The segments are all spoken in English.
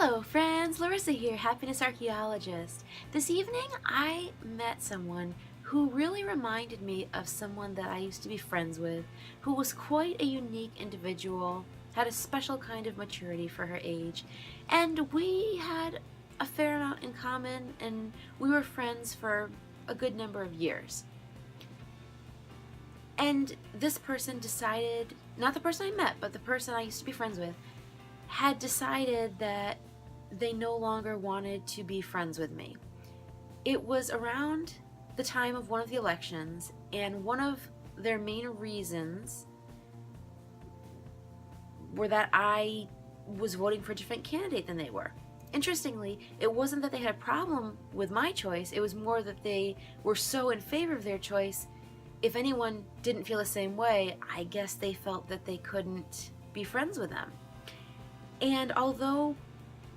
Hello friends, Larysa here, Happiness Archaeologist. This evening I met someone who really reminded me of someone that I used to be friends with, who was quite a unique individual, had a special kind of maturity for her age, and we had a fair amount in common, and we were friends for a good number of years. And this person decided, not the person I met, but the person I used to be friends with, had decided that they no longer wanted to be friends with me. It was around the time of one of the elections, and one of their main reasons were that I was voting for a different candidate than they were. Interestingly, it wasn't that they had a problem with my choice, it was more that they were so in favor of their choice, if anyone didn't feel the same way, I guess they felt that they couldn't be friends with them. And although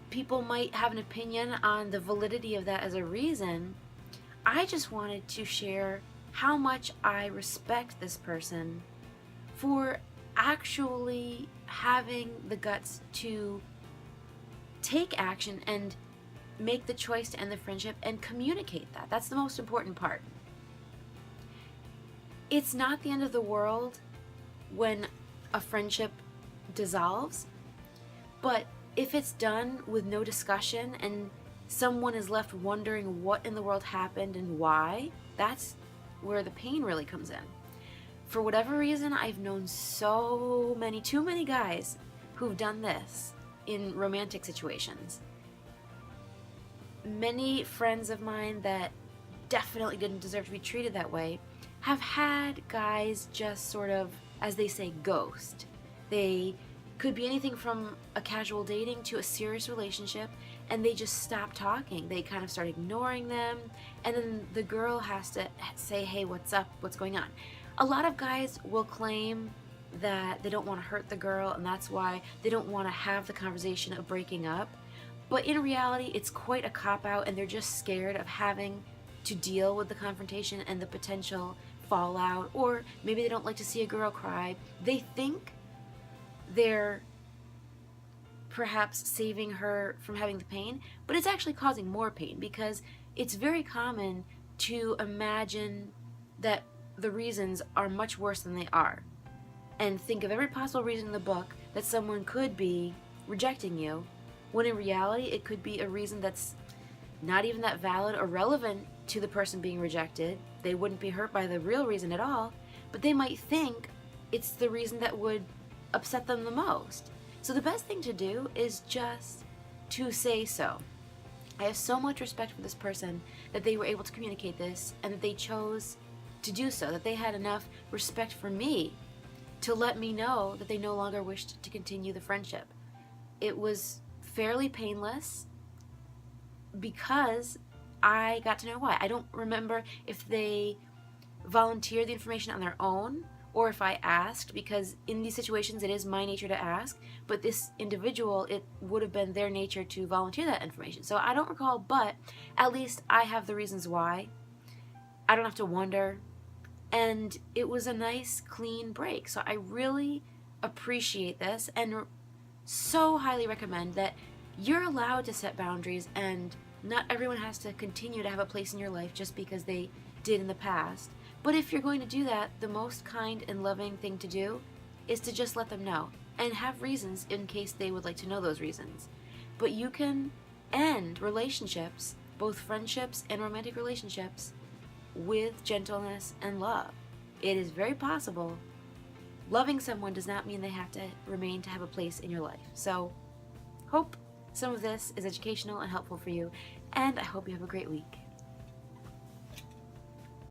people might have an opinion on the validity of that as a reason, I just wanted to share how much I respect this person for actually having the guts to take action and make the choice to end the friendship and communicate that. That's the most important part. It's not the end of the world when a friendship dissolves, but if it's done with no discussion and someone is left wondering what in the world happened and why, that's where the pain really comes in. For whatever reason, I've known too many guys who've done this in romantic situations. Many friends of mine that definitely didn't deserve to be treated that way have had guys just sort of, as they say, ghost. They could be anything from a casual dating to a serious relationship, and they just stop talking. They kind of start ignoring them, and then the girl has to say, hey, what's up? What's going on? A lot of guys will claim that they don't want to hurt the girl, and that's why they don't want to have the conversation of breaking up. But in reality, it's quite a cop-out, and they're just scared of having to deal with the confrontation and the potential fallout, or maybe they don't like to see a girl cry. They think they're perhaps saving her from having the pain, but it's actually causing more pain, because it's very common to imagine that the reasons are much worse than they are, and think of every possible reason in the book that someone could be rejecting you, when in reality it could be a reason that's not even that valid or relevant to the person being rejected. They wouldn't be hurt by the real reason at all, but they might think it's the reason that would upset them the most. So the best thing to do is just to say so. I have so much respect for this person that they were able to communicate this, and that they chose to do so, that they had enough respect for me to let me know that they no longer wished to continue the friendship. It was fairly painless because I got to know why. I don't remember if they volunteered the information on their own or if I asked, because in these situations it is my nature to ask, but this individual, it would have been their nature to volunteer that information. So I don't recall, but at least I have the reasons why. I don't have to wonder, and it was a nice, clean break. So I really appreciate this, and so highly recommend that you're allowed to set boundaries, and not everyone has to continue to have a place in your life just because they did in the past. But if you're going to do that, the most kind and loving thing to do is to just let them know, and have reasons in case they would like to know those reasons. But you can end relationships, both friendships and romantic relationships, with gentleness and love. It is very possible. Loving someone does not mean they have to remain to have a place in your life. So, hope some of this is educational and helpful for you, and I hope you have a great week.